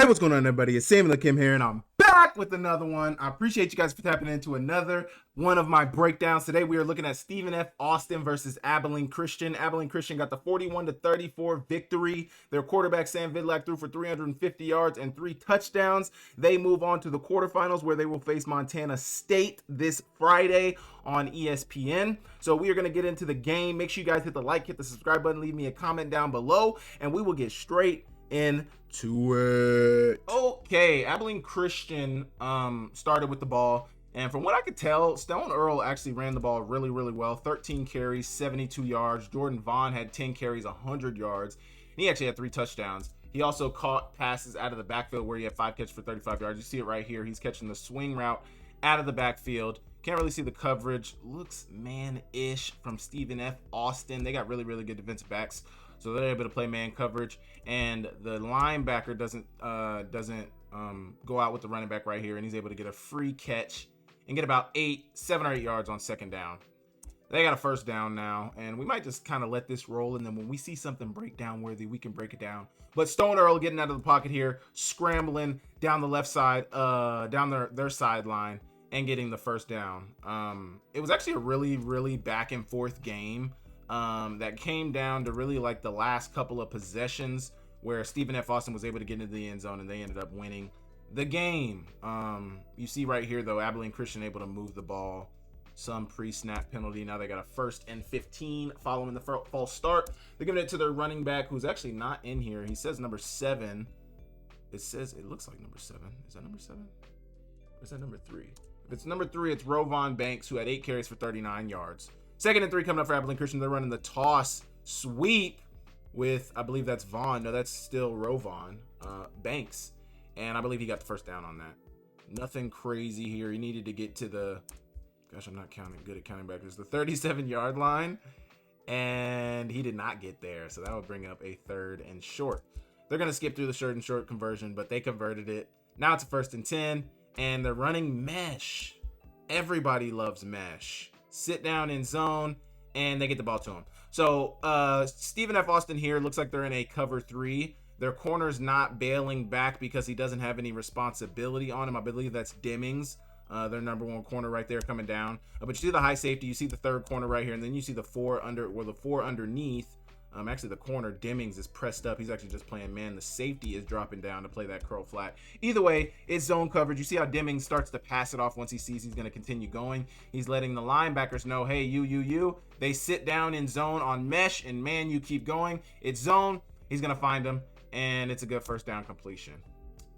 Hey, what's going on, everybody? It's Samuel Akem here, and I'm back with another one. I appreciate you guys for tapping into another one of my breakdowns. Today, we are looking at Stephen F. Austin versus Abilene Christian. Abilene Christian got the 41-34 victory. Their quarterback, Sam Vidlak, threw for 350 yards and 3 touchdowns. They move on to the quarterfinals, where they will face Montana State this Friday on ESPN. So we are going to get into the game. Make sure you guys hit the like, hit the subscribe button, leave me a comment down below, and we will get straight into it. Okay, Abilene Christian started with the ball, and from what I could tell, Stone Earle actually ran the ball really well. 13 carries, 72 yards. Jordon Vaughn had 10 carries, 100 yards. He actually had 3 touchdowns. He also caught passes out of the backfield where he had 5 catches for 35 yards. You see it right here. He's catching the swing route out of the backfield. Can't really see the coverage. Looks man-ish from Stephen F. Austin. They got really good defensive backs, so they're able to play man coverage, and the linebacker doesn't go out with the running back right here, and he's able to get a free catch and get about 7 or 8 yards on second down. They got a first down now, and we might just kind of let this roll, and then when we see something breakdown worthy, we can break it down. But Stone Earle getting out of the pocket here, scrambling down the left side, down their sideline, and getting the first down. It was actually a really back and forth game. That came down to really like the last couple of possessions where Stephen F. Austin was able to get into the end zone, and they ended up winning the game. You see right here, though, Abilene Christian able to move the ball. Some pre-snap penalty. Now they got a 1st and 15 following the false start. They're giving it to their running back, who's actually not in here. He says number 7. It looks like number 7. Is that number 7? Or is that number 3? If it's number 3, it's Vaughn Banks, who had 8 carries for 39 yards. 2nd and 3 coming up for Abilene Christian. They're running the toss sweep with, I believe that's Vaughn. No, that's still Vaughn Banks. And I believe he got the first down on that. Nothing crazy here. He needed to get to the, gosh, I'm not good at counting back. There's the 37-yard line. And he did not get there. So that would bring up a 3rd and short. They're going to skip through the 3rd and short conversion, but they converted it. Now it's a 1st and 10. And they're running mesh. Everybody loves mesh. Sit down in zone, and they get the ball to him. So Stephen F. Austin here looks like they're in a cover 3. Their corner's not bailing back because he doesn't have any responsibility on him. I believe that's Demings, their number 1 corner right there coming down. But you see the high safety, you see the 3rd corner right here, and then you see the 4 underneath. Actually, the corner, Demings, is pressed up. He's actually just playing man. The safety is dropping down to play that curl flat. Either way, it's zone coverage. You see how Demings starts to pass it off once he sees he's going to continue going. He's letting the linebackers know, hey, you. They sit down in zone on mesh, and man, you keep going. It's zone. He's going to find them, and it's a good first down completion.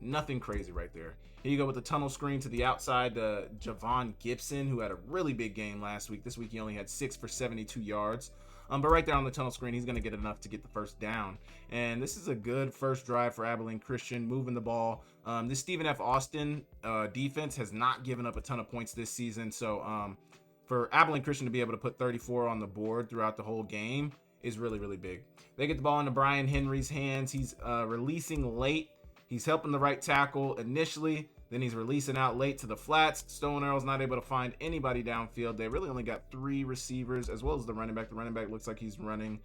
Nothing crazy right there. Here you go with the tunnel screen to the outside to Javon Gibson, who had a really big game last week. This week, he only had 6 for 72 yards. But right there on the tunnel screen, he's going to get enough to get the first down. And this is a good first drive for Abilene Christian, moving the ball. This Stephen F. Austin defense has not given up a ton of points this season. So for Abilene Christian to be able to put 34 on the board throughout the whole game is really big. They get the ball into Brian Henry's hands. He's releasing late. He's helping the right tackle initially. Then he's releasing out late to the flats. Stone Earle's not able to find anybody downfield. They really only got 3 receivers as well as the running back. The running back looks like he's running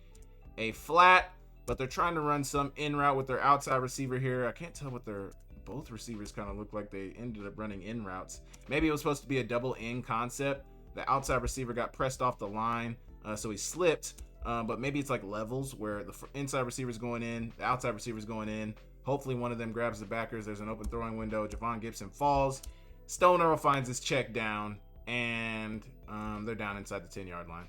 a flat, but they're trying to run some in route with their outside receiver here. I can't tell what both receivers kind of look like they ended up running in routes. Maybe it was supposed to be a double in concept. The outside receiver got pressed off the line, so he slipped. But maybe it's like levels where the inside receiver's going in, the outside receiver's going in. Hopefully one of them grabs the backers. There's an open throwing window. Javon Gibson falls. Stone Earle finds his check down, and they're down inside the 10-yard line.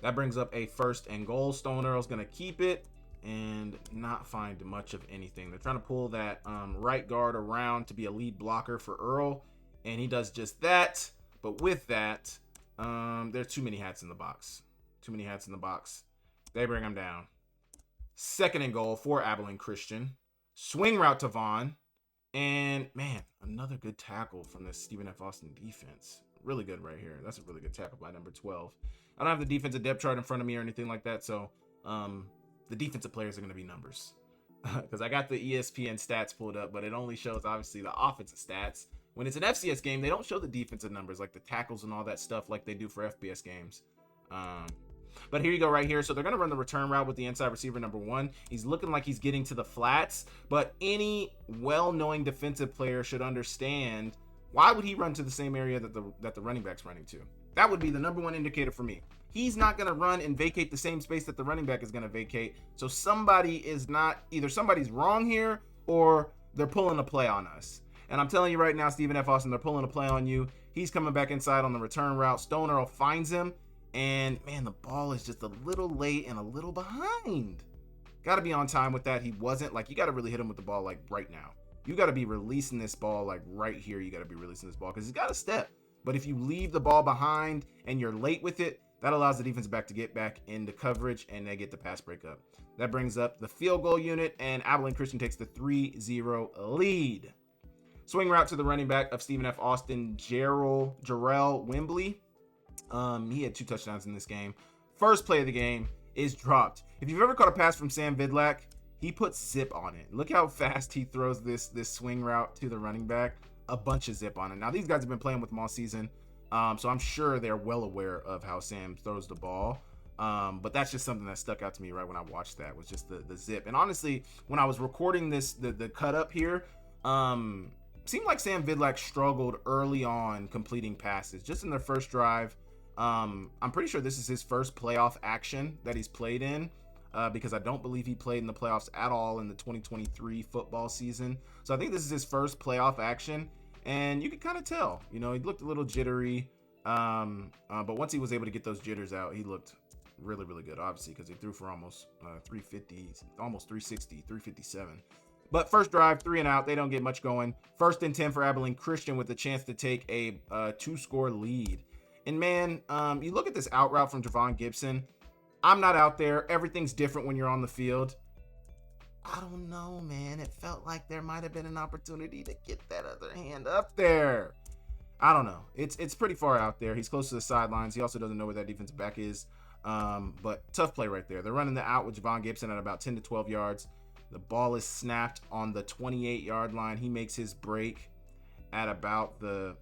That brings up a 1st and goal. Stone Earle's going to keep it and not find much of anything. They're trying to pull that right guard around to be a lead blocker for Earle, and he does just that. But with that, there's too many hats in the box. They bring him down. 2nd and goal for Abilene Christian. Swing route to Vaughn. And, man, another good tackle from the Stephen F. Austin defense. Really good right here. That's a really good tackle by number 12. I don't have the defensive depth chart in front of me or anything like that, so the defensive players are going to be numbers. Because I got the ESPN stats pulled up, but it only shows, obviously, the offensive stats. When it's an FCS game, they don't show the defensive numbers, like the tackles and all that stuff like they do for FBS games. But here you go right here. So they're going to run the return route with the inside receiver number 1. He's looking like he's getting to the flats, but any well-knowing defensive player should understand, why would he run to the same area that the running back's running to? That would be the number one indicator for me. He's not going to run and vacate the same space that the running back is going to vacate. So somebody's wrong here, or they're pulling a play on us. And I'm telling you right now, Stephen F. Austin, they're pulling a play on you. He's coming back inside on the return route. Stone Earle finds him, and man, the ball is just a little late and a little behind. Got to be on time with that. He wasn't. Like, you got to really hit him with the ball like right now. You got to be releasing this ball like right here. You got to be releasing this ball because he's got a step. But if you leave the ball behind and you're late with it, that allows the defensive back to get back into coverage, and they get the pass breakup. That brings up the field goal unit, and Abilene Christian takes the 3-0 lead. Swing route to the running back of Stephen F. Austin, Jarrell Wembley. He had 2 touchdowns in this game. First play of the game is dropped. If you've ever caught a pass from Sam Vidlak, he puts zip on it. Look how fast he throws this swing route to the running back. A bunch of zip on it. Now, these guys have been playing with him all season, so I'm sure they're well aware of how Sam throws the ball. But that's just something that stuck out to me right when I watched that, was just the zip. And honestly, when I was recording this, the cut up here, seemed like Sam Vidlak struggled early on completing passes. Just in their first drive, I'm pretty sure this is his first playoff action that he's played in, because I don't believe he played in the playoffs at all in the 2023 football season. So I think this is his first playoff action, and you could kind of tell, he looked a little jittery, but once he was able to get those jitters out, he looked really, really good, obviously, because he threw for almost 350, almost 360, 357. But first drive, 3 and out. They don't get much going. 1st and 10 for Abilene Christian with a chance to take a 2-score lead. And man, you look at this out route from Vaughn Gibson. I'm not out there. Everything's different when you're on the field. I don't know, man. It felt like there might have been an opportunity to get that other hand up there. I don't know. It's pretty far out there. He's close to the sidelines. He also doesn't know where that defensive back is. But tough play right there. They're running the out with Vaughn Gibson at about 10 to 12 yards. The ball is snapped on the 28-yard line. He makes his break at about the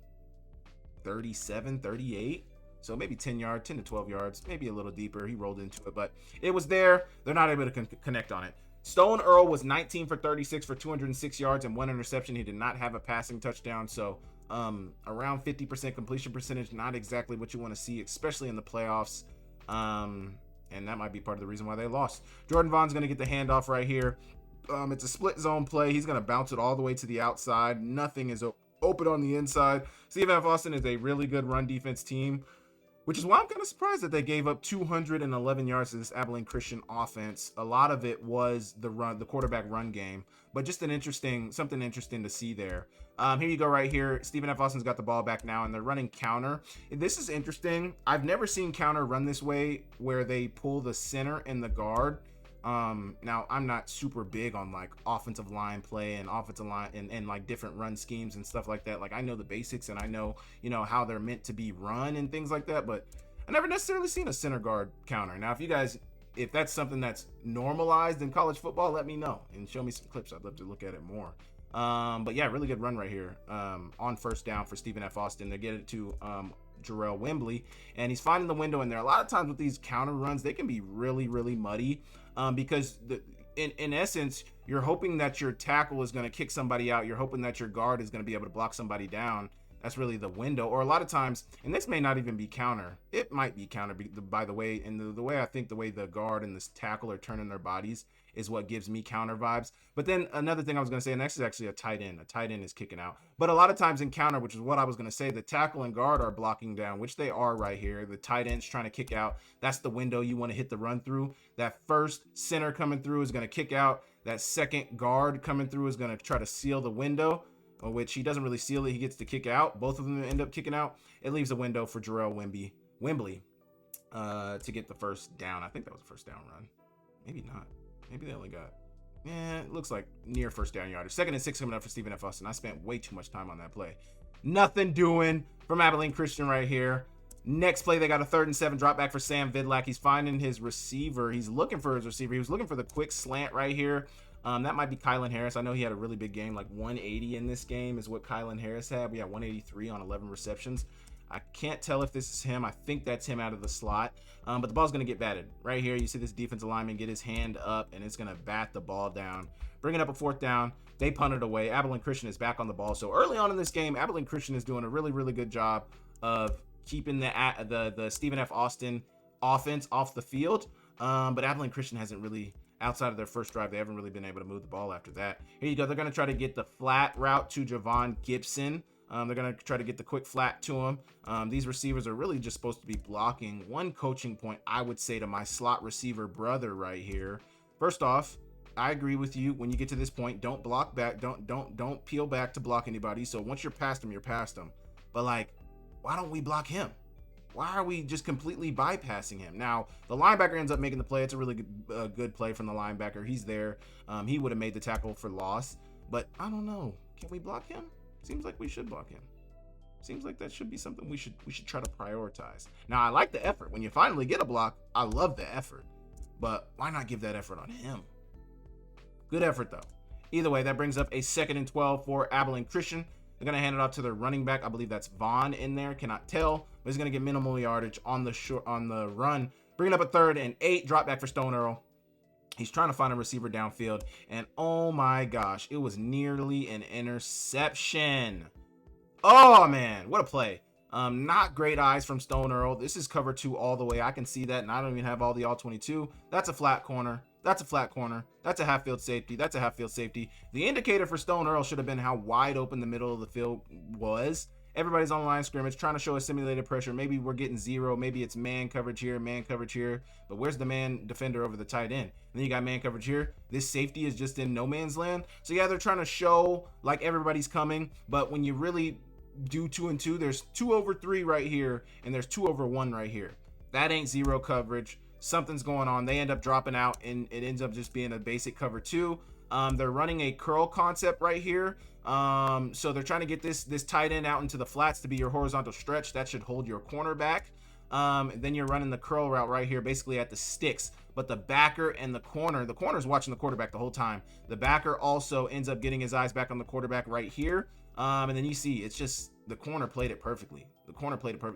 37, 38. So maybe 10 to 12 yards, maybe a little deeper. He rolled into it, but it was there. They're not able to connect on it. Stone Earle was 19 for 36 for 206 yards and 1 interception. He did not have a passing touchdown. So around 50% completion percentage, not exactly what you want to see, especially in the playoffs. And that might be part of the reason why they lost. Jordon Vaughn's going to get the handoff right here. It's a split zone play. He's going to bounce it all the way to the outside. Nothing is open on the inside. Stephen F. Austin is a really good run defense team, which is why I'm kind of surprised that they gave up 211 yards to this Abilene Christian offense. A lot of it was the quarterback run game, but just something interesting to see there. Here you go right here. Stephen F. Austin's got the ball back now, and they're running counter. This is interesting. I've never seen counter run this way, where they pull the center and the guard. Now I'm not super big on like offensive line play and offensive line and like different run schemes and stuff like that. Like, I know the basics and I know, how they're meant to be run and things like that, but I never necessarily seen a center guard counter. Now, if that's something that's normalized in college football, let me know and show me some clips. I'd love to look at it more. But yeah, really good run right here, on first down for Stephen F. Austin. They get it to, Jarrell Wembley, and he's finding the window in there. A lot of times with these counter runs, they can be really, really muddy, because in essence, you're hoping that your tackle is going to kick somebody out. You're hoping that your guard is going to be able to block somebody down. That's really the window. Or a lot of times, and this may not even be counter. It might be counter by the way, and the way I think the way the guard and this tackle are turning their bodies is what gives me counter vibes. But then another thing I was going to say, and next is actually a tight end. A tight end is kicking out. But a lot of times in counter, which is what I was going to say, the tackle and guard are blocking down, which they are right here. The tight end's trying to kick out. That's the window you want to hit the run through. That first center coming through is going to kick out. That second guard coming through is going to try to seal the window, which he doesn't really seal it. He gets to kick out. Both of them end up kicking out. It leaves a window for Jarrell Wembley to get the first down. I think that was a first down run. Maybe not. Maybe they only got, it looks like near first down yardage. 2nd and 6 coming up for Stephen F. Austin. I spent way too much time on that play. Nothing doing from Abilene Christian right here. Next play, they got a 3rd and 7 drop back for Sam Vidlak. He's finding his receiver. He's looking for his receiver. He was looking for the quick slant right here. That might be Kylon Harris. I know he had a really big game, like 180 in this game is what Kylon Harris had. We had 183 on 11 receptions. I can't tell if this is him. I think that's him out of the slot. But the ball's going to get batted. Right here, you see this defensive lineman get his hand up, and it's going to bat the ball down. Bringing up a 4th down. They punt it away. Abilene Christian is back on the ball. So early on in this game, Abilene Christian is doing a really, really good job of keeping the Stephen F. Austin offense off the field. But Abilene Christian hasn't really, outside of their first drive, they haven't really been able to move the ball after that. Here you go. They're going to try to get the flat route to Vaughn Gibson. They're going to try to get the quick flat to him. These receivers are really just supposed to be blocking. One coaching point I would say to my slot receiver brother right here. First off, I agree with you. When you get to this point, don't block back. Don't peel back to block anybody. So once you're past him, you're past him. But like, why don't we block him? Why are we just completely bypassing him? Now, the linebacker ends up making the play. It's a really good play from the linebacker. He's there. He would have made the tackle for loss. But I don't know. Can we block him? Seems like we should block him. Seems like that should be something we should try to prioritize. Now, I like the effort. When you finally get a block, I love the effort. But why not give that effort on him? Good effort, though. Either way, that brings up a 2nd and 12 for Abilene Christian. They're going to hand it off to their running back. I believe that's Vaughn in there. Cannot tell. But he's going to get minimal yardage on the run. Bringing up a 3rd and 8. Drop back for Stone Earle. He's trying to find a receiver downfield. And oh my gosh, it was nearly an interception. Oh man, what a play. Not great eyes from Stone Earle. This is cover 2 all the way. I can see that, and I don't even have all the all 22. That's a flat corner. That's a flat corner. That's a half field safety. That's a half field safety. The indicator for Stone Earle should have been how wide open the middle of the field was. Everybody's on line scrimmage trying to show a simulated pressure. Maybe we're getting 0. Maybe it's man coverage here, man coverage here. But where's the man defender over the tight end? And then you got man coverage here. This safety is just in no man's land. So yeah, they're trying to show like everybody's coming. But when you really do 2 and 2, there's 2 over 3 right here, and there's 2 over 1 right here. That ain't 0 coverage. Something's going on. They end up dropping out, and it ends up just being a basic cover 2. They're running a curl concept right here. So they're trying to get this tight end out into the flats to be your horizontal stretch. That should hold your corner back. Then you're running the curl route right here, basically at the sticks. But the backer and the corner's watching the quarterback the whole time. The backer also ends up getting his eyes back on the quarterback right here. And then you see, it's just the corner played it perfectly.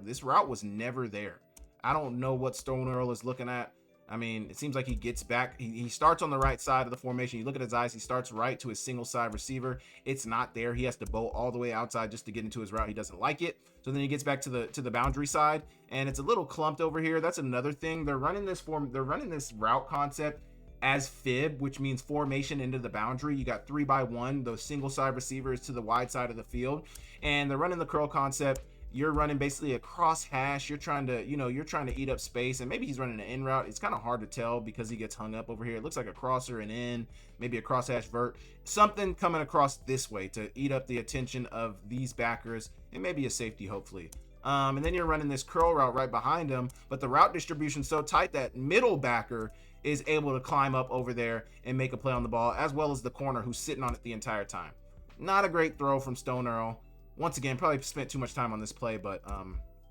This route was never there. I don't know what Stone Earle is looking at. I mean, it seems like he gets back. He starts on the right side of the formation. You look at his eyes. He starts right to his single side receiver. It's not there. He has to bow all the way outside just to get into his route. He doesn't like it. So then he gets back to the boundary side, and it's a little clumped over here. That's another thing. They're running this route concept as fib, which means formation into the boundary. You got 3-by-1. Those single side receivers to the wide side of the field, and they're running the curl concept. You're running basically a cross hash. You're trying to eat up space, and maybe he's running an in route. It's kind of hard to tell because he gets hung up over here. It looks like a crosser, an in, maybe a cross hash vert, something coming across this way to eat up the attention of these backers, and maybe a safety, hopefully. And then you're running this curl route right behind him, but the route distribution so tight that middle backer is able to climb up over there and make a play on the ball, as well as the corner who's sitting on it the entire time. Not a great throw from Stone Earle. Once again, probably spent too much time on this play, but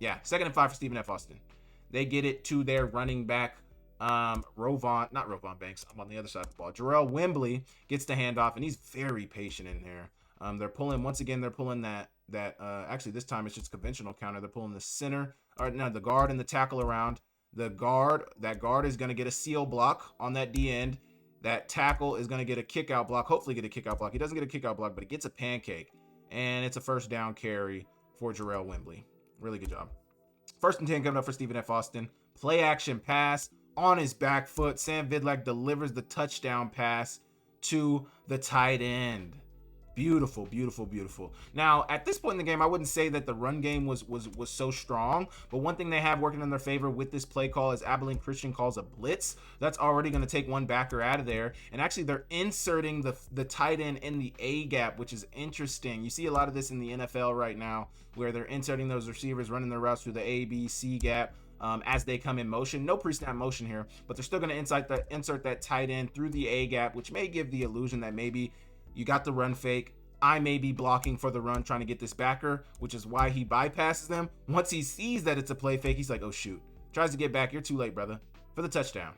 yeah, 2nd and 5 for Stephen F. Austin. They get it to their running back, not Vaughn Banks. I'm on the other side of the ball. Jarrell Wembley gets the handoff, and he's very patient in there. They're pulling that actually this time it's just conventional counter. They're pulling the center, or no, the guard and the tackle around. That guard is going to get a seal block on that D end. That tackle is going to get a kick out block, hopefully get a kick out block. He doesn't get a kick out block, but he gets a pancake. And it's a 1st down carry for Jarrell Wembley. Really good job. 1st and 10 coming up for Stephen F. Austin. Play action pass on his back foot. Sam Vidlak delivers the touchdown pass to the tight end. Beautiful, beautiful, beautiful. Now, at this point in the game, I wouldn't say that the run game was so strong, but one thing they have working in their favor with this play call is Abilene Christian calls a blitz. That's already going to take one backer out of there, and actually they're inserting the tight end in the A gap, which is interesting. You see a lot of this in the NFL right now, where they're inserting those receivers, running their routes through the A, B, C gap as they come in motion. No pre-snap motion here, but they're still going to insert that tight end through the A gap, which may give the illusion that maybe you got the run fake. I may be blocking for the run, trying to get this backer, which is why he bypasses them. Once he sees that it's a play fake, he's like, oh shoot. Tries to get back. You're too late, brother. For the touchdown.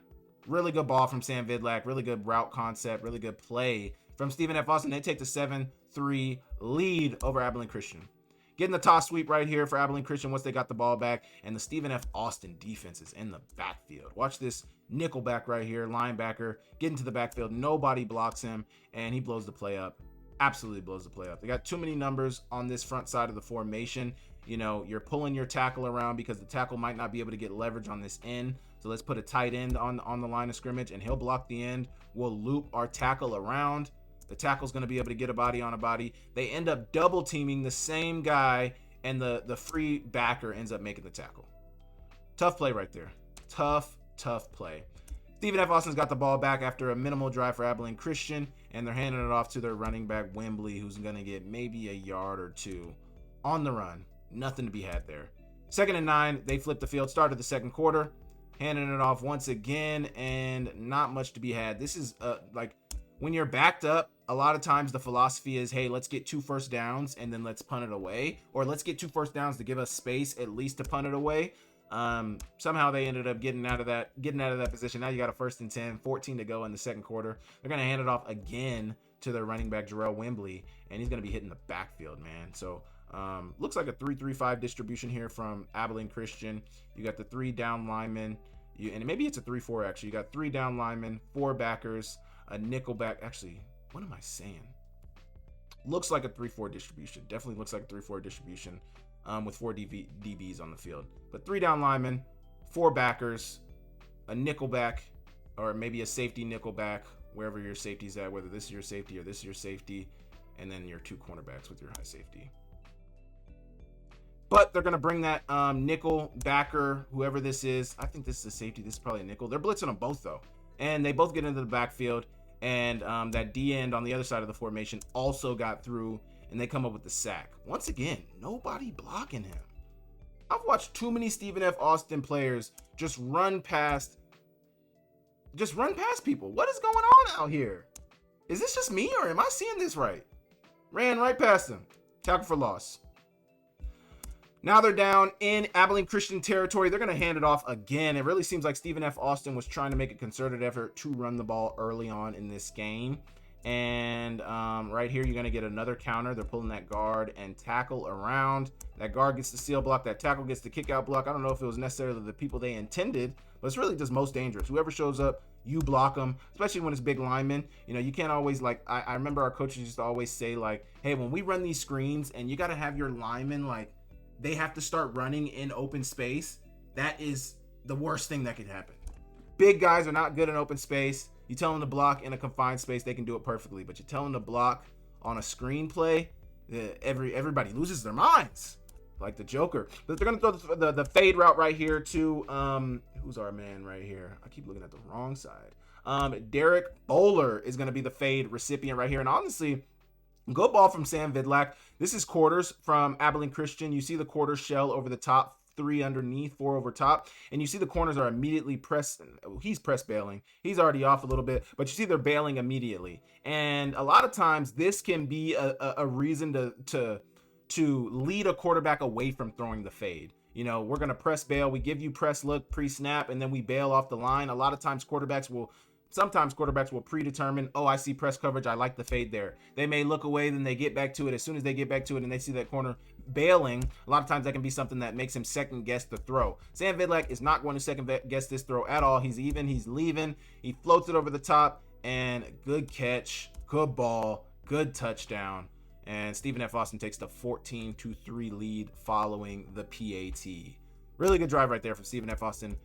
Really good ball from Sam Vidlak. Really good route concept. Really good play from Stephen F. Austin. They take the 7-3 lead over Abilene Christian. Getting the toss sweep right here for Abilene Christian once they got the ball back. And the Stephen F. Austin defense is in the backfield. Watch this nickel back right here, linebacker, get into the backfield. Nobody blocks him, and he blows the play up. Absolutely blows the play up. They got too many numbers on this front side of the formation. You know, you're pulling your tackle around because the tackle might not be able to get leverage on this end. So let's put a tight end on the line of scrimmage, and he'll block the end. We'll loop our tackle around. The tackle's going to be able to get a body on a body. They end up double teaming the same guy, and the free backer ends up making the tackle. Tough play right there. Tough play. Stephen F. Austin's got the ball back after a minimal drive for Abilene Christian, and they're handing it off to their running back, Wembley, who's going to get maybe a yard or two on the run. Nothing to be had there. 2nd and 9, they flip the field, started the second quarter, handing it off once again, and not much to be had. This is like when you're backed up, a lot of times the philosophy is, hey, let's get 2 first downs and then let's punt it away, or let's get 2 first downs to give us space at least to punt it away. Somehow they ended up getting out of that position. Now you got a 1st and 10, 14 to go in the second quarter. They're going to hand it off again to their running back, Jarrell Wembley, and he's going to be hitting the backfield, man. So looks like a 3-3-5 distribution here from Abilene Christian. You got the 3 down linemen, and maybe it's a 3-4 actually. You got 3 down linemen, 4 backers, a nickel back. Actually, what am I saying? Looks like a 3-4 distribution. Definitely looks like a 3-4 distribution with 4 DBs on the field. But 3 down linemen, 4 backers, a nickel back, or maybe a safety nickel back, wherever your safety's at, whether this is your safety or this is your safety, and then your 2 cornerbacks with your high safety. But they're going to bring that nickel backer, whoever this is. I think this is a safety. This is probably a nickel. They're blitzing them both, though. And they both get into the backfield. And that D end on the other side of the formation also got through. And they come up with the sack. Once again, nobody blocking him. I've watched too many Stephen F. Austin players just run past people. What is going on out here? Is this just me, or am I seeing this right? Ran right past him. Tackle for loss. Now they're down in Abilene Christian territory. They're going to hand it off again. It really seems like Stephen F. Austin was trying to make a concerted effort to run the ball early on in this game. And right here, you're going to get another counter. They're pulling that guard and tackle around. That guard gets the seal block. That tackle gets the kick out block. I don't know if it was necessarily the people they intended, but it's really just most dangerous. Whoever shows up, you block them, especially when it's big linemen. You know, you can't always, like, I remember our coaches used to always say, like, hey, when we run these screens and you got to have your linemen, like, they have to start running in open space. That is the worst thing that could happen. Big guys are not good in open space. You tell them to block in a confined space, they can do it perfectly. But you tell them to block on a screenplay, everybody loses their minds, like the Joker. But they're going to throw the fade route right here to, who's our man right here? I keep looking at the wrong side. Derek Bowler is going to be the fade recipient right here. And honestly, good ball from Sam Vidlak. This is quarters from Abilene Christian. You see the quarter shell over the top, 3 underneath, 4 over top. And you see the corners are immediately pressed. He's press bailing. He's already off a little bit, but you see they're bailing immediately. And a lot of times this can be a reason to lead a quarterback away from throwing the fade. You know, we're going to press bail. We give you press look pre-snap, and then we bail off the line. A lot of times sometimes quarterbacks will predetermine, oh, I see press coverage, I like the fade there. They may look away, then they get back to it. As soon as they get back to it and they see that corner bailing, a lot of times that can be something that makes him second guess the throw. Sam Vidlak is not going to second guess this throw at all. He's leaving. He floats it over the top, and good catch, good ball, good touchdown. And Stephen F. Austin takes the 14-3 lead following the PAT. Really good drive right there from Stephen F. Austin.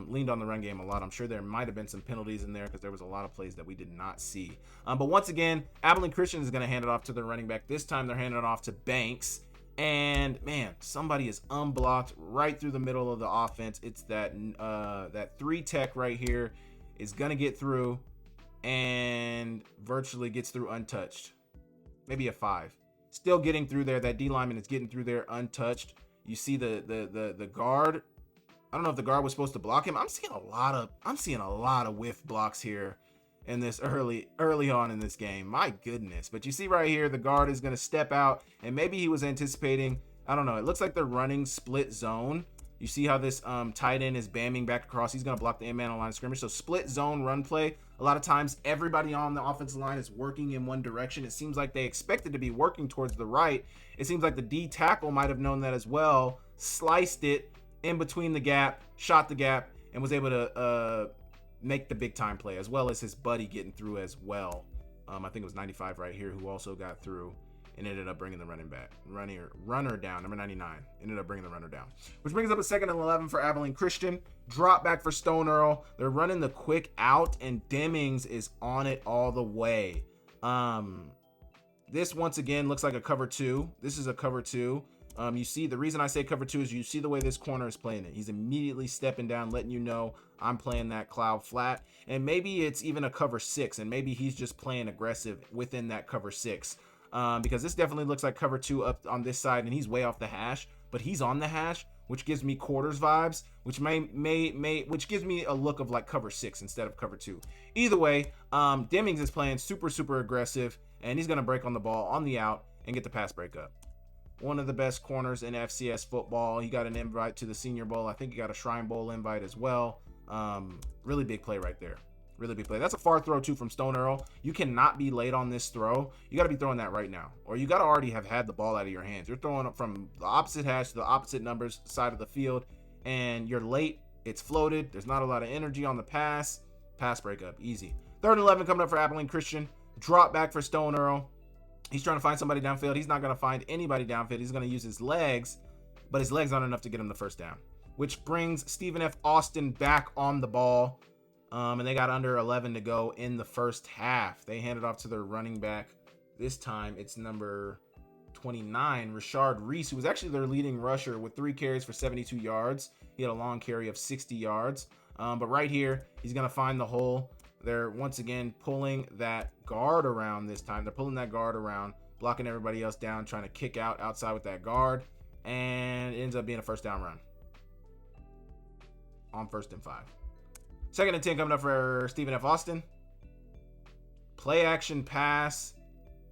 Leaned on the run game a lot. I'm sure there might have been some penalties in there because there was a lot of plays that we did not see. But once again, Abilene Christian is going to hand it off to the running back. This time they're handing it off to Banks. And man, somebody is unblocked right through the middle of the offense. It's that 3 tech right here is going to get through and virtually gets through untouched. Maybe a 5. Still getting through there. That D lineman is getting through there untouched. You see the guard. I don't know if the guard was supposed to block him. I'm seeing a lot of whiff blocks here in this early on in this game. My goodness. But you see right here, the guard is going to step out, and maybe he was anticipating, I don't know. It looks like they're running split zone. You see how this tight end is bamming back across. He's going to block the end man on line of scrimmage. So split zone run play. A lot of times, everybody on the offensive line is working in one direction. It seems like they expected to be working towards the right. It seems like the D tackle might have known that as well, sliced it in between the gap, shot the gap, and was able to make the big time play, as well as his buddy getting through as well. I think it was 95 right here who also got through and ended up bringing the runner down. Number 99 ended up bringing the runner down, which brings up a 2nd and 11 for Abilene Christian. Drop back for Stone Earle. They're running the quick out, and Demings is on it all the way. This once again looks like a cover 2. This is a cover 2. You see, the reason I say cover 2 is you see the way this corner is playing it. He's immediately stepping down, letting you know I'm playing that cloud flat. And maybe it's even a cover 6, and maybe he's just playing aggressive within that cover 6. Because this definitely looks like cover 2 up on this side, and he's way off the hash, but he's on the hash, which gives me quarters vibes, which which gives me a look of like cover 6 instead of cover 2. Either way, Demings is playing super aggressive, and he's going to break on the ball on the out and get the pass breakup. One of the best corners in FCS football. He got an invite to the Senior Bowl. I think he got a Shrine Bowl invite as well. Really big play right there. Really big play. That's a far throw too from Stone Earle. You cannot be late on this throw. You got to be throwing that right now, or you got to already have had the ball out of your hands. You're throwing it from the opposite hash to the opposite numbers side of the field, and you're late. It's floated. There's not a lot of energy on the pass. Pass breakup, easy. 3rd and 11 coming up for Abilene Christian. Drop back for Stone Earle. He's trying to find somebody downfield. He's not going to find anybody downfield. He's going to use his legs, but his legs aren't enough to get him the first down, which brings Stephen F. Austin back on the ball. And they got under 11 to go in the first half. They handed off to their running back. This time it's number 29, Rashard Reese, who was actually their leading rusher with 3 carries for 72 yards. He had a long carry of 60 yards. But right here, he's going to find the hole. They're once again pulling that guard around this time. They're pulling that guard around, blocking everybody else down, trying to kick out outside with that guard. And it ends up being a first down run on 1st and 5. 2nd and 10 coming up for Stephen F. Austin. Play action pass,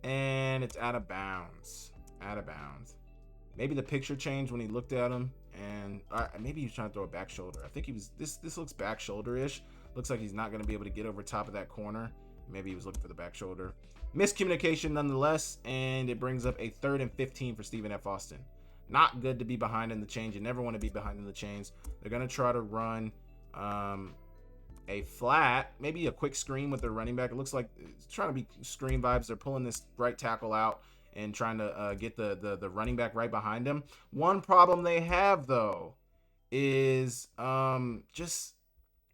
and it's out of bounds. Out of bounds. Maybe the picture changed when he looked at him, and maybe he was trying to throw a back shoulder. I think he was. This looks back shoulder-ish. Looks like he's not going to be able to get over top of that corner. Maybe he was looking for the back shoulder. Miscommunication nonetheless, and it brings up a 3rd and 15 for Stephen F. Austin. Not good to be behind in the chains. You never want to be behind in the chains. They're going to try to run a flat, maybe a quick screen with their running back. It looks like it's trying to be screen vibes. They're pulling this right tackle out and trying to get the running back right behind him. One problem they have though is just,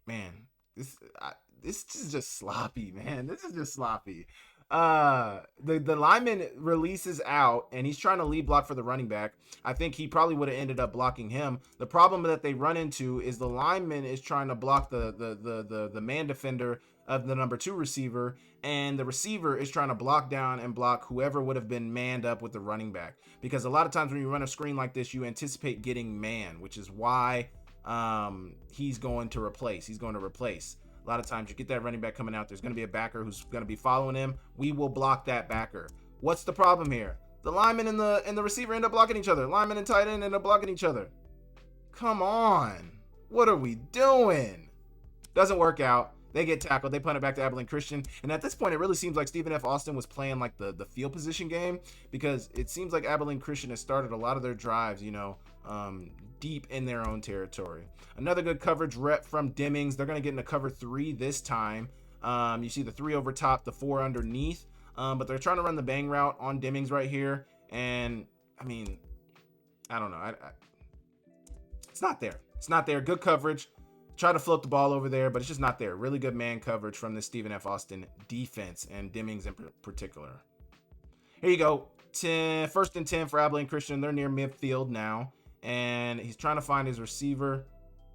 man, this is just sloppy, man. This is just sloppy. The lineman releases out and he's trying to lead block for the running back. I think he probably would have ended up blocking him. The problem that they run into is the lineman is trying to block the man defender of the number 2 receiver, and the receiver is trying to block down and block whoever would have been manned up with the running back. Because a lot of times when you run a screen like this, you anticipate getting man, which is why he's going to replace. A lot of times you get that running back coming out, there's going to be a backer who's going to be following him. We will block that backer. What's the problem here? The lineman and the receiver end up blocking each other. Lineman and tight end end up blocking each other. Come on. What are we doing? Doesn't work out. They get tackled. They punt it back to Abilene Christian. And at this point, it really seems like Stephen F. Austin was playing like the field position game, because it seems like Abilene Christian has started a lot of their drives, deep in their own territory. Another good coverage rep from Demings. They're going to get into cover 3 this time. You see the 3 over top, the 4 underneath. But they're trying to run the bang route on Demings right here. And, I mean, I don't know. It's not there. It's not there. Good coverage. Try to float the ball over there, but it's just not there. Really good man coverage from the Stephen F. Austin defense, and Demings in particular. Here you go. 1st and 10 for Abilene Christian. They're near midfield now, and he's trying to find his receiver.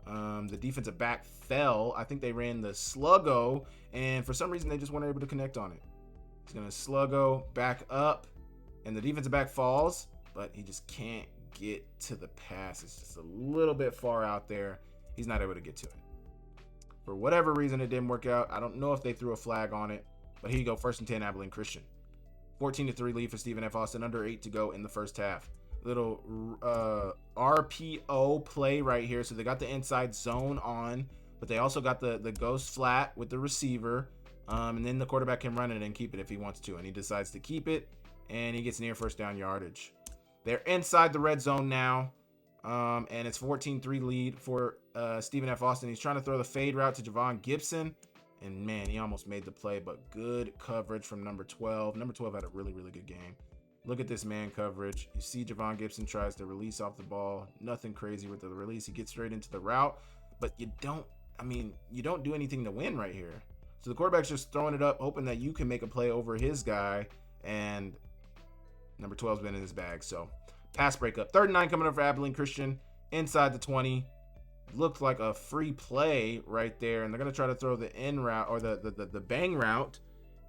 The defensive back fell. I think they ran the sluggo, and for some reason they just weren't able to connect on it. He's going to sluggo back up, and the defensive back falls, but he just can't get to the pass. It's just a little bit far out there. He's not able to get to it. For whatever reason, it didn't work out. I don't know if they threw a flag on it, but here you go. 1st and 10, Abilene Christian. 14-3 lead for Stephen F. Austin. Under 8 to go in the first half. Little RPO play right here. So they got the inside zone on, but they also got the ghost flat with the receiver. And then the quarterback can run it and keep it if he wants to. And he decides to keep it, and he gets near first down yardage. They're inside the red zone now, and it's 14-3 lead for Stephen F. Austin. He's trying to throw the fade route to Vaughn Gibson, and man, he almost made the play, but good coverage from number 12. Number 12 had a really, really good game. Look at this man coverage. You see Vaughn Gibson tries to release off the ball. Nothing crazy with the release. He gets straight into the route, but you don't do anything to win right here. So the quarterback's just throwing it up, hoping that you can make a play over his guy, and number 12's been in his bag. So pass breakup. 3rd and 9 coming up for Abilene Christian inside the 20. Looked like a free play right there, and they're going to try to throw the in route or the bang route,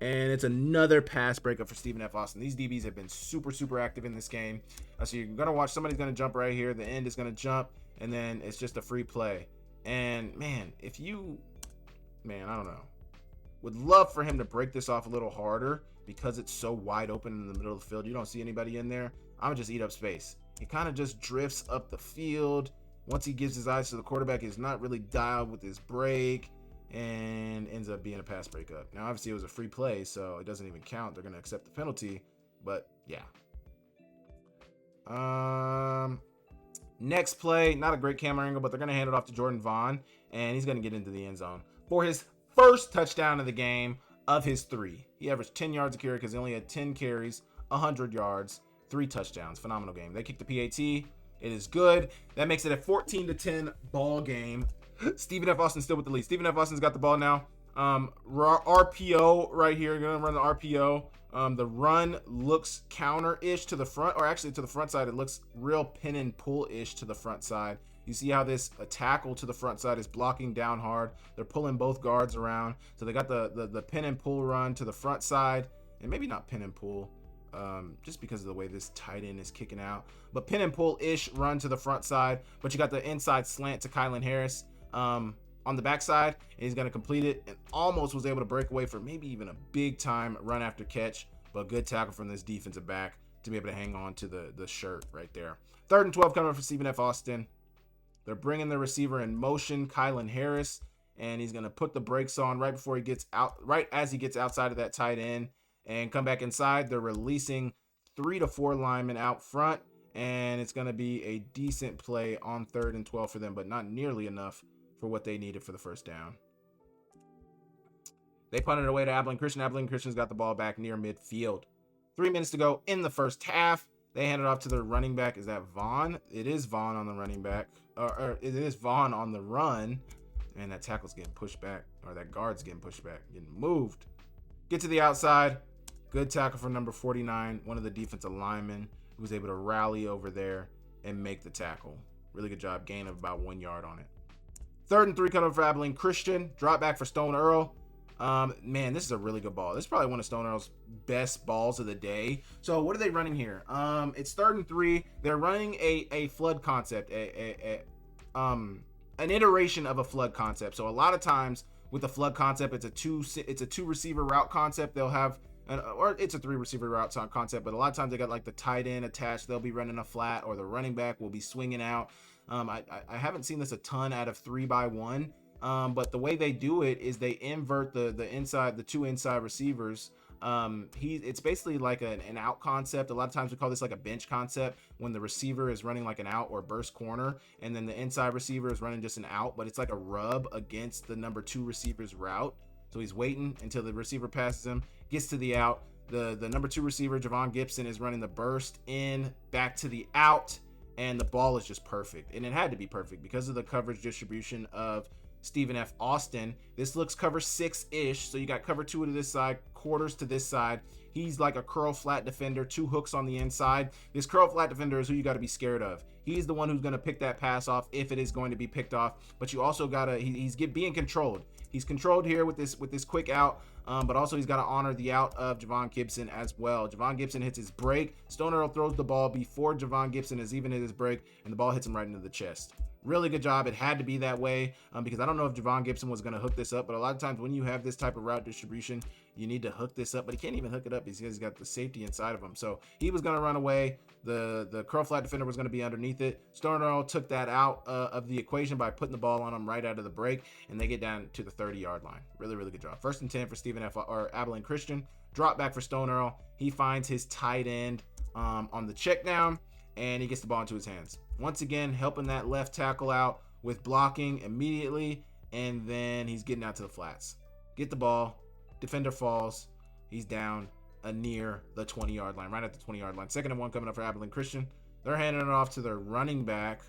and it's another pass breakup for Stephen F. Austin. These DBs have been super, super active in this game. So you're going to watch somebody's going to jump right here. The end is going to jump, and then it's just a free play. And man, I don't know. Would love for him to break this off a little harder because it's so wide open in the middle of the field. You don't see anybody in there. I'm going to just eat up space. He kind of just drifts up the field. Once he gives his eyes to the quarterback, he's not really dialed with his break and ends up being a pass breakup. Now, obviously, it was a free play, so it doesn't even count. They're going to accept the penalty, but yeah. Next play, not a great camera angle, but they're going to hand it off to Jordon Vaughn, and he's going to get into the end zone for his first touchdown of the game of his 3. He averaged 10 yards a carry because he only had 10 carries, 100 yards, 3 touchdowns. Phenomenal game. They kicked the PAT. It is good. That makes it a 14-10 ball game. Stephen F. Austin still with the lead. Stephen F. Austin's got the ball now. RPO right here. Going to run the RPO. The run looks counter-ish to the front, or actually to the front side. It looks real pin and pull-ish to the front side. You see how this tackle to the front side is blocking down hard. They're pulling both guards around. So they got the pin and pull run to the front side, and maybe not pin and pull, just because of the way this tight end is kicking out. But pin and pull-ish run to the front side. But you got the inside slant to Kylon Harris on the backside, and he's going to complete it and almost was able to break away for maybe even a big-time run after catch. But good tackle from this defensive back to be able to hang on to the shirt right there. 3rd and 12 coming up for Stephen F. Austin. They're bringing the receiver in motion, Kylon Harris, and he's going to put the brakes on right before he gets out, right as he gets outside of that tight end and come back inside. They're releasing 3 to 4 linemen out front, and it's going to be a decent play on 3rd and 12 for them, but not nearly enough for what they needed for the first down. They punted it away to Abilene Christian. Abilene Christian's got the ball back near midfield. 3 minutes to go in the first half. They hand it off to their running back. Is that Vaughn? It is Vaughn on the running back. Or it is Vaughn on the run. And that tackle's getting pushed back. Or that guard's getting pushed back. Getting moved. Get to the outside. Good tackle from number 49. One of the defensive linemen who was able to rally over there and make the tackle. Really good job. Gain of about 1 yard on it. 3rd and 3 coming for Abilene Christian. Drop back for Stone Earle. Man, this is a really good ball. This is probably one of Stone Earle's best balls of the day. So what are they running here? It's 3rd and 3. They're running a flood concept, an iteration of a flood concept. So a lot of times with the flood concept, it's a two receiver route concept. They'll have, or it's a 3 receiver route concept, but a lot of times they got like the tight end attached. They'll be running a flat, or the running back will be swinging out. I haven't seen this a ton out of 3-by-1. But the way they do it is they invert the 2 inside receivers. It's basically like an out concept. A lot of times we call this like a bench concept, when the receiver is running like an out or burst corner, and then the inside receiver is running just an out, but it's like a rub against the number 2 receiver's route. So he's waiting until the receiver passes him, gets to the out. The number 2 receiver, Vaughn Gibson, is running the burst in back to the out, and the ball is just perfect. And it had to be perfect because of the coverage distribution of Stephen F. Austin. This looks cover 6-ish. So you got cover 2 to this side, quarters to this side. He's like a curl flat defender, 2 hooks on the inside. This curl flat defender is who you got to be scared of. He's the one who's going to pick that pass off if it is going to be picked off. But you also got to, he's being controlled. He's controlled here with this quick out. But also he's got to honor the out of Vaughn Gibson as well. Vaughn Gibson hits his break. Stone Earle throws the ball before Vaughn Gibson has even hit his break, and the ball hits him right into the chest. Really good job. It had to be that way because I don't know if Javon Gibson was going to hook this up, but a lot of times when you have this type of route distribution, you need to hook this up, but he can't even hook it up because he's got the safety inside of him. So he was going to run away. The curl flat defender was going to be underneath it. Stone Earle took that out of the equation by putting the ball on him right out of the break, and they get down to the 30-yard line. Really, really good job. 1st and 10 for Stephen F. or Abilene Christian. Drop back for Stone Earle. He finds his tight end on the check down, and he gets the ball into his hands. Once again, helping that left tackle out with blocking immediately, and then he's getting out to the flats. Get the ball. Defender falls. He's down near the 20-yard line, right at the 20-yard line. 2nd and 1 coming up for Abilene Christian. They're handing it off to their running back,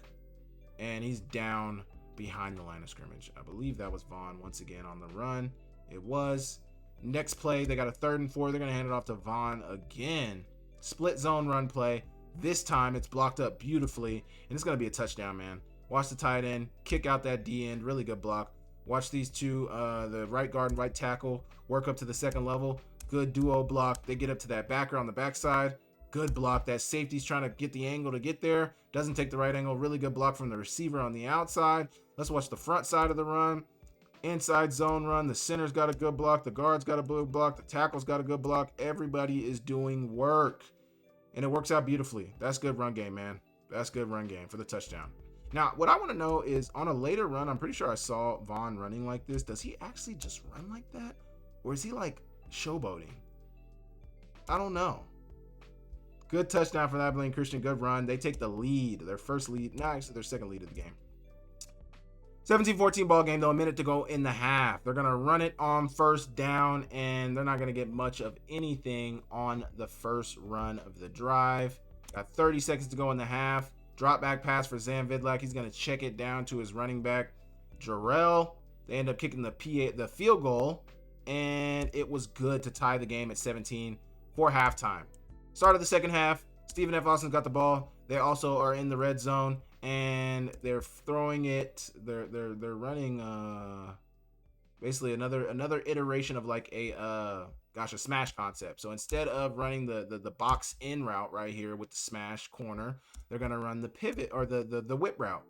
and he's down behind the line of scrimmage. I believe that was Vaughn once again on the run. It was. Next play, they got a 3rd and 4. They're going to hand it off to Vaughn again. Split zone run play. This time it's blocked up beautifully, and it's going to be a touchdown, man. Watch the tight end kick out that D end. Really good block. Watch these two, the right guard and right tackle, work up to the 2nd level. Good duo block. They get up to that backer on the backside. Good block. That safety's trying to get the angle to get there. Doesn't take the right angle. Really good block from the receiver on the outside. Let's watch the front side of the run. Inside zone run. The center's got a good block. The guard's got a good block. The tackle's got a good block. Everybody is doing work. And it works out beautifully. That's good run game, man. That's good run game for the touchdown. Now, what I want to know is on a later run, I'm pretty sure I saw Vaughn running like this. Does he actually just run like that? Or is he like showboating? I don't know. Good touchdown for the Abilene Christian. Good run. They take the lead. Their first lead. No, actually their 2nd lead of the game. 17-14 ball game, though. A minute to go in the half. They're going to run it on 1st down, and they're not going to get much of anything on the first run of the drive. Got 30 seconds to go in the half. Drop back pass for Zan Vidlak. He's going to check it down to his running back, Earle. They end up kicking the field goal, and it was good to tie the game at 17 for halftime. Start of the 2nd half. Stephen F. Austin's got the ball. They also are in the red zone, and they're throwing it. They're running basically another iteration of like a smash concept. So instead of running the box in route right here with the smash corner, they're gonna run the pivot or the whip route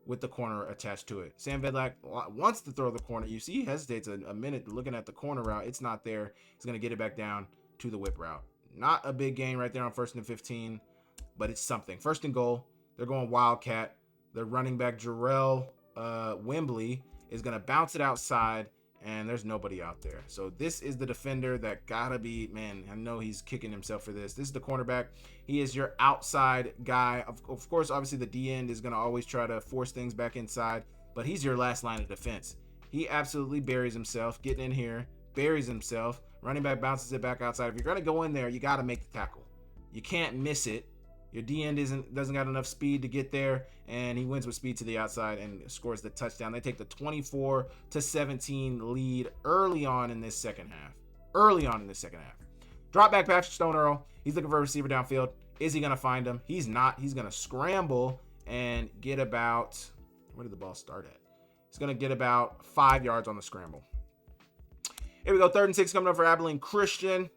with the corner attached to it. Sam Vidlak wants to throw the corner. You see, he hesitates a minute looking at the corner route. It's not there. He's gonna get it back down to the whip route. Not a big gain right there on 1st and 15, but it's something. 1st and goal. They're going Wildcat. Their running back, Earle Wembley, is going to bounce it outside, and there's nobody out there. So this is the defender that got to be, man, I know he's kicking himself for this. This is the cornerback. He is your outside guy. Of course, obviously, the D end is going to always try to force things back inside, but he's your last line of defense. He absolutely buries himself, getting in here, buries himself. Running back bounces it back outside. If you're going to go in there, you got to make the tackle. You can't miss it. Your D end doesn't got enough speed to get there, and he wins with speed to the outside and scores the touchdown. They take the 24-17 lead early on in this 2nd half. Drop back pass for Stone Earle. He's looking for a receiver downfield. Is he going to find him? He's not. He's going to scramble and get about, where did the ball start at? He's going to get about 5 yards on the scramble. Here we go. 3rd and 6 coming up for Abilene Christian.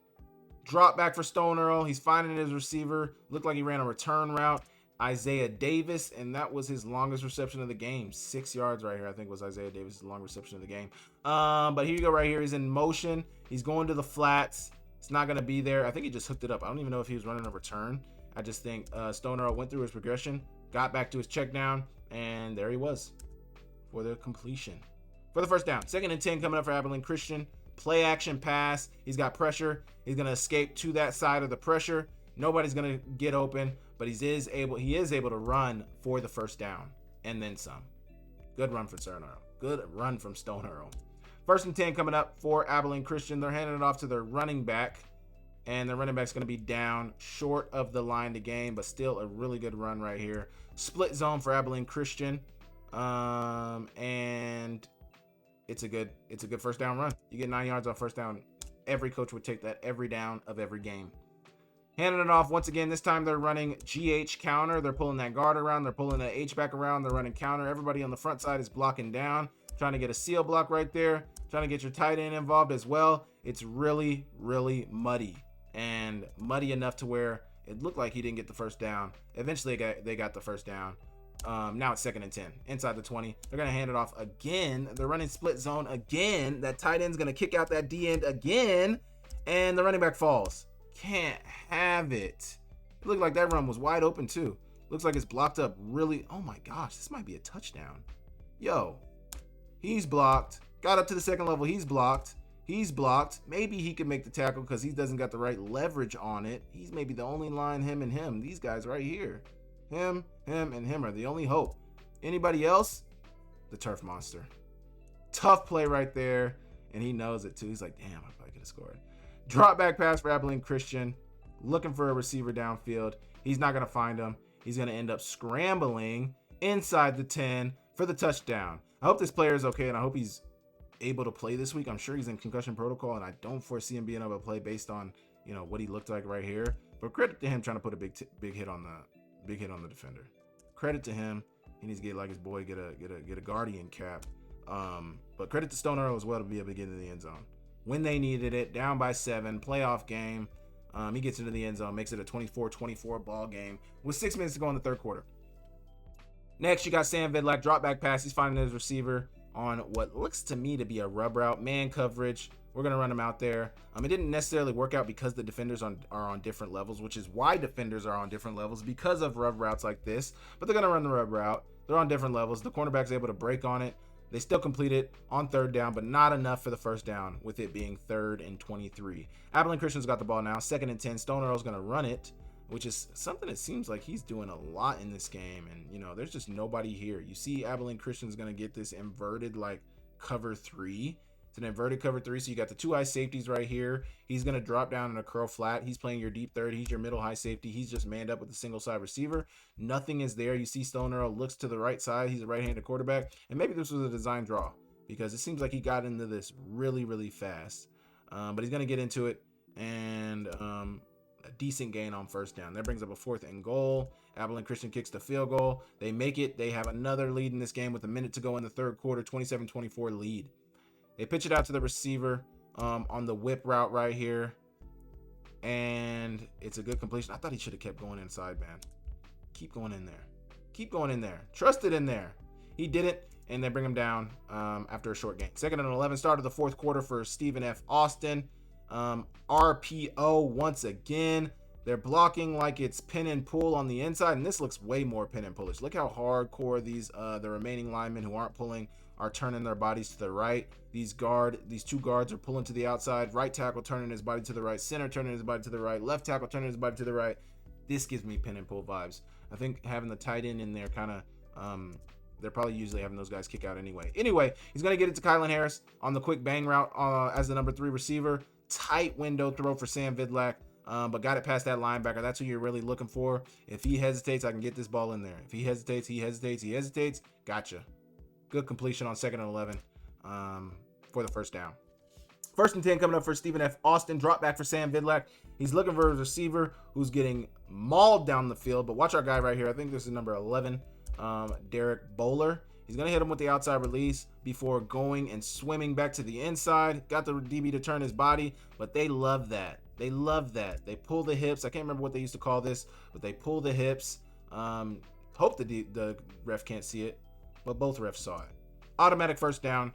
Drop back for Stone Earle. He's finding his receiver. Looked like he ran a return route. Isaiah Davis, and that was his longest reception of the game. 6 yards right here, I think, was Isaiah Davis' long reception of the game. But here you go right here. He's in motion. He's going to the flats. It's not going to be there. I think he just hooked it up. I don't even know if he was running a return. I just think Stone Earle went through his progression, got back to his check down, and there he was for the completion. For the 1st down. 2nd and 10 coming up for Abilene Christian. Play action pass. He's got pressure. He's going to escape to that side of the pressure. Nobody's going to get open, but he is able to run for the 1st down and then some. Good run from Stone Earle. Good run from Stone Earle. 1st and 10 coming up for Abilene Christian. They're handing it off to their running back, and the running back's going to be down short of the line to gain, but still a really good run right here. Split zone for Abilene Christian, and it's a good 1st down run. You get 9 yards on 1st down. Every coach would take that every down of every game. Handing it off once again. This time they're running GH counter. They're pulling that guard around. They're pulling that H back around. They're running counter. Everybody on the front side is blocking down. Trying to get a seal block right there. Trying to get your tight end involved as well. It's really, really muddy. And muddy enough to where it looked like he didn't get the 1st down. Eventually they got the 1st down. Now it's 2nd and 10 inside the 20. They're going to hand it off again. They're running split zone again. That tight end's going to kick out that D end again. And the running back falls. Can't have it. It looked like that run was wide open too. Looks like it's blocked up really. Oh my gosh, this might be a touchdown. Yo, he's blocked. Got up to the 2nd level. He's blocked. He's blocked. Maybe he can make the tackle because he doesn't got the right leverage on it. He's maybe the only line, him and him. These guys right here. Him, and him are the only hope. Anybody else? The turf monster. Tough play right there. And he knows it too. He's like, damn, I probably could have scored. Drop back pass for Abilene Christian. Looking for a receiver downfield. He's not going to find him. He's going to end up scrambling inside the 10 for the touchdown. I hope this player is okay, and I hope he's able to play this week. I'm sure he's in concussion protocol, and I don't foresee him being able to play based on, you know, what he looked like right here. But credit to him trying to put a big hit on the defender. Credit to him. He needs to get like his boy, get a guardian cap. But credit to Stone Earle as well to be able to get into the end zone when they needed it. Down by 7, playoff game. He gets into the end zone, makes it a 24-24 ball game with 6 minutes to go in the 3rd quarter. Next, you got Sam Vidlak, drop back pass. He's finding his receiver on what looks to me to be a rub route, man coverage. We're going to run him out there. It didn't necessarily work out because the defenders are on different levels, which is why defenders are on different levels because of rub routes like this. But they're going to run the rub route. They're on different levels. The cornerback's able to break on it. They still complete it on 3rd down, but not enough for the 1st down with it being 3rd and 23. Abilene Christian's got the ball now. 2nd and 10. Stone Earle's going to run it, which is something that seems like he's doing a lot in this game. And, you know, there's just nobody here. You see Abilene Christian's going to get this inverted, like, cover 3. It's an inverted cover 3. So you got the 2 high safeties right here. He's going to drop down in a curl flat. He's playing your deep third. He's your middle high safety. He's just manned up with a single side receiver. Nothing is there. You see Stone Earle looks to the right side. He's a right-handed quarterback. And maybe this was a design draw because it seems like he got into this really, really fast. But he's going to get into it. And a decent gain on 1st down. That brings up a 4th and goal. Abilene Christian kicks the field goal. They make it. They have another lead in this game with a minute to go in the 3rd quarter. 27-24 lead. They pitch it out to the receiver on the whip route right here. And it's a good completion. I thought he should have kept going inside, man. Keep going in there. Keep going in there. Trust it in there. He didn't, and they bring him down after a short gain. 2nd and 11, start of the 4th quarter for Stephen F. Austin. RPO once again. They're blocking like it's pin and pull on the inside, and this looks way more pin and pullish. Look how hardcore these the remaining linemen who aren't pulling are turning their bodies to the right. These 2 guards are pulling to the outside. Right tackle turning his body to the right. Center turning his body to the right. Left tackle turning his body to the right. This gives me pin and pull vibes. I think having the tight end in there kind of they're probably usually having those guys kick out anyway. Anyway, he's going to get it to Kylon Harris on the quick bang route as the number 3 receiver. Tight window throw for Sam Vidlak, but got it past that linebacker. That's who you're really looking for. If he hesitates, I can get this ball in there. If he hesitates, gotcha. Good completion on 2nd and 11 for the 1st down. 1st and 10 coming up for Stephen F. Austin. Drop back for Sam Vidlak. He's looking for a receiver who's getting mauled down the field. But watch our guy right here. I think this is number 11, Derek Bowler. He's going to hit him with the outside release before going and swimming back to the inside. Got the DB to turn his body, but they love that. They love that. They pull the hips. I can't remember what they used to call this, but they pull the hips. Hope the ref can't see it, but both refs saw it. Automatic 1st down.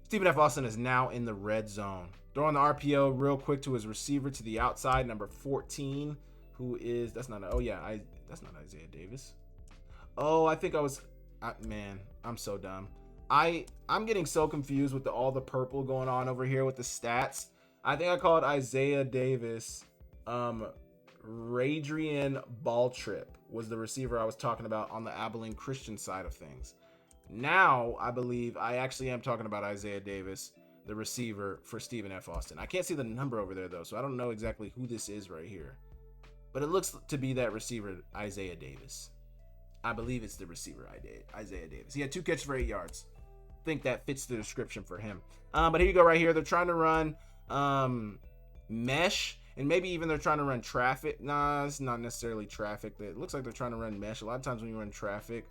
Stephen F. Austin is now in the red zone. Throwing the RPO real quick to his receiver to the outside, number 14, who is, that's not Isaiah Davis. Oh, I think man, I'm so dumb. I'm getting so confused with all the purple going on over here with the stats. I think I called Isaiah Davis. Radrian Balltrip was the receiver I was talking about on the Abilene Christian side of things. Now, I believe I actually am talking about Isaiah Davis, the receiver for Stephen F. Austin. I can't see the number over there, though, so I don't know exactly who this is right here. But it looks to be that receiver, Isaiah Davis. I believe it's the receiver, Isaiah Davis. He had 2 catches for 8 yards. I think that fits the description for him. But here you go right here. They're trying to run mesh, and maybe even they're trying to run traffic. Nah, it's not necessarily traffic. It looks like they're trying to run mesh. A lot of times when you run traffic,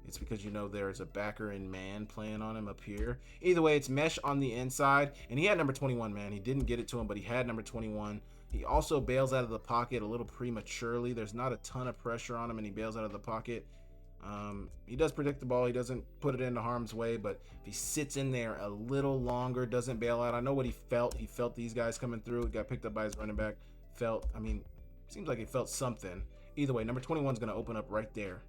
it's because you know there's a backer in man playing on him up here. Either way, it's mesh on the inside, and he had number 21, man. He didn't get it to him, but he had number 21. He also bails out of the pocket a little prematurely. There's not a ton of pressure on him, and he bails out of the pocket. He does predict the ball. He doesn't put it into harm's way, but if he sits in there a little longer, doesn't bail out. I know what he felt. He felt these guys coming through. He got picked up by his running back. Seems like he felt something. Either way, number 21 is going to open up right there.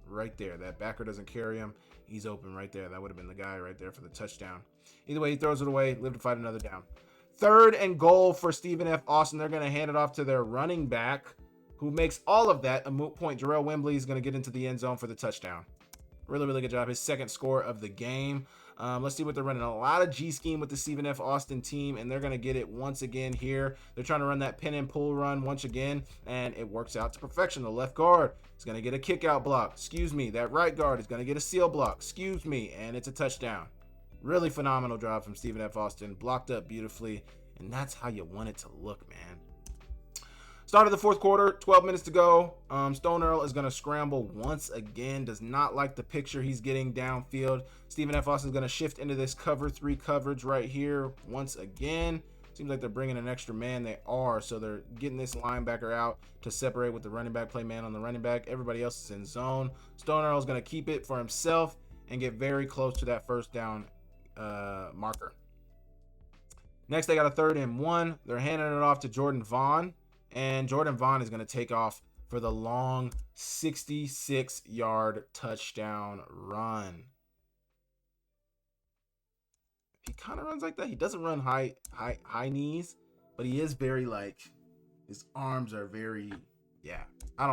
Right there. That backer doesn't carry him. He's open right there. That would have been the guy right there for the touchdown. Either way, he throws it away. Live to fight another down. 3rd and goal for Stephen F. Austin. They're going to hand it off to their running back, who makes all of that a moot point. Jarrell Wembley is going to get into the end zone for the touchdown. Really, really good job. His 2nd score of the game. Let's see what they're running. A lot of G scheme with the Stephen F. Austin team, and they're going to get it once again here. They're trying to run that pin and pull run once again, and it works out to perfection. The left guard is going to get a kick out block. Excuse me. That right guard is going to get a seal block. Excuse me. And it's a touchdown. Really phenomenal job from Stephen F. Austin. Blocked up beautifully, and that's how you want it to look, man. Start of the 4th quarter, 12 minutes to go. Stone Earle is going to scramble once again. Does not like the picture he's getting downfield. Stephen F. Austin is going to shift into this cover 3 coverage right here once again. Seems like they're bringing an extra man. They are. So they're getting this linebacker out to separate with the running back, play man on the running back. Everybody else is in zone. Stone Earle is going to keep it for himself and get very close to that 1st down marker. Next, they got a 3rd and 1. They're handing it off to Jordon Vaughn. And Jordon Vaughn is going to take off for the long 66-yard touchdown run. He kind of runs like that. He doesn't run high knees, but he is very his arms are very, I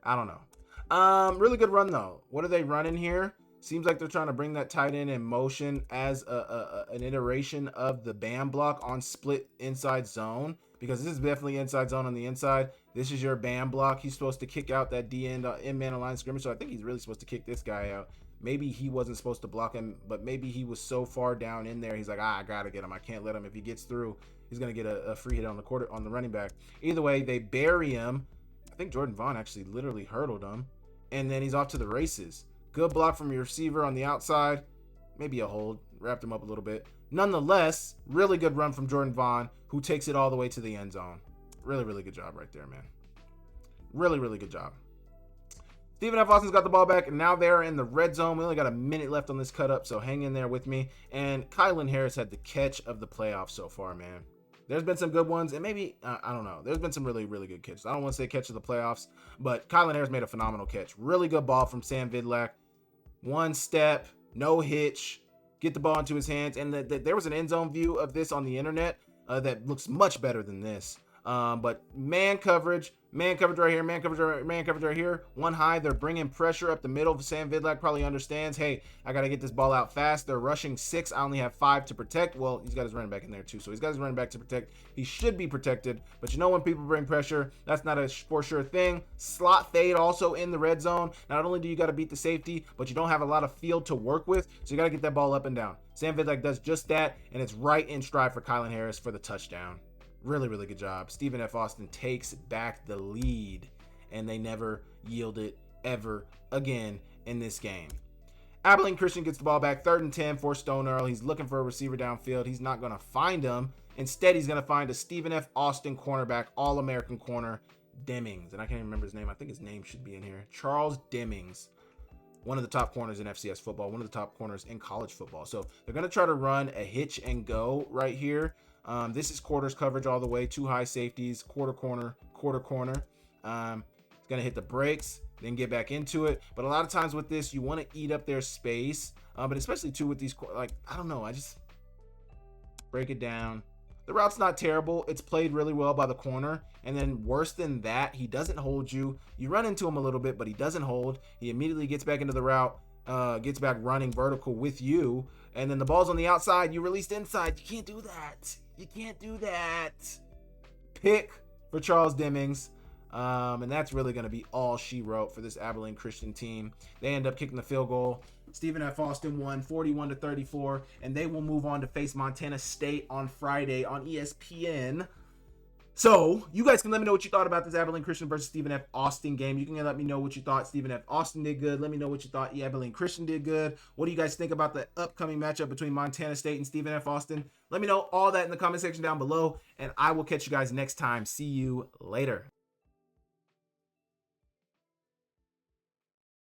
don't know. Really good run though. What are they running here? Seems like they're trying to bring that tight end in motion as an iteration of the bam block on split inside zone, because this is definitely inside zone on the inside. This is your bam block. He's supposed to kick out that D end in man line scrimmage, so I think he's really supposed to kick this guy out. Maybe he wasn't supposed to block him, but maybe he was so far down in there, he's like, I gotta get him. I can't let him. If he gets through, he's gonna get a free hit on the running back. Either way, they bury him. I think Jordon Vaughn actually literally hurdled him, and then he's off to the races. Good block from your receiver on the outside. Maybe a hold. Wrapped him up a little bit. Nonetheless, really good run from Jordon Vaughn, who takes it all the way to the end zone. Really, really good job right there, man. Really, really good job. Stephen F. Austin's got the ball back, and now they're in the red zone. We only got a minute left on this cut up, so hang in there with me. And Kylon Harris had the catch of the playoffs so far, man. There's been some good ones, and maybe, I don't know. There's been some really, really good catches. I don't want to say catch of the playoffs, but Kylon Harris made a phenomenal catch. Really good ball from Sam Vidlak. One step, no hitch, get the ball into his hands. And there was an end zone view of this on the internet that looks much better than this. But man coverage right here, man coverage right here. One high, they're bringing pressure up the middle. Sam Vidlak probably understands, hey, I got to get this ball out fast. They're rushing 6. I only have 5 to protect. Well, he's got his running back in there too, so he's got his running back to protect. He should be protected, but you know when people bring pressure, that's not a for sure thing. Slot fade also in the red zone. Not only do you got to beat the safety, but you don't have a lot of field to work with, so you got to get that ball up and down. Sam Vidlak does just that, and it's right in stride for Kylon Harris for the touchdown. Really, really good job. Stephen F. Austin takes back the lead, and they never yield it ever again in this game. Abilene Christian gets the ball back, 3rd and 10 for Stone Earle. He's looking for a receiver downfield. He's not going to find him. Instead, he's going to find a Stephen F. Austin cornerback, All-American corner, Demings. And I can't even remember his name. I think his name should be in here. Charles Demings. One of the top corners in FCS football, one of the top corners in college football. So they're going to try to run a hitch and go right here. This is quarters coverage all the way. 2 high safeties, quarter corner. He's going to hit the brakes, then get back into it. But a lot of times with this, you want to eat up their space. But especially too with these, I don't know. I just break it down. The route's not terrible. It's played really well by the corner. And then worse than that, he doesn't hold you. You run into him a little bit, but he doesn't hold. He immediately gets back into the route, gets back running vertical with you. And then the ball's on the outside. You released inside. You can't do that. You can't do that. Pick for Charles Demings. And that's really going to be all she wrote for this Abilene Christian team. They end up kicking the field goal. Stephen F. Austin won 41-34, and they will move on to face Montana State on Friday on ESPN. So, you guys can let me know what you thought about this Abilene Christian versus Stephen F. Austin game. You can let me know what you thought Stephen F. Austin did good. Let me know what you thought Abilene Christian did good. What do you guys think about the upcoming matchup between Montana State and Stephen F. Austin? Let me know all that in the comment section down below, and I will catch you guys next time. See you later.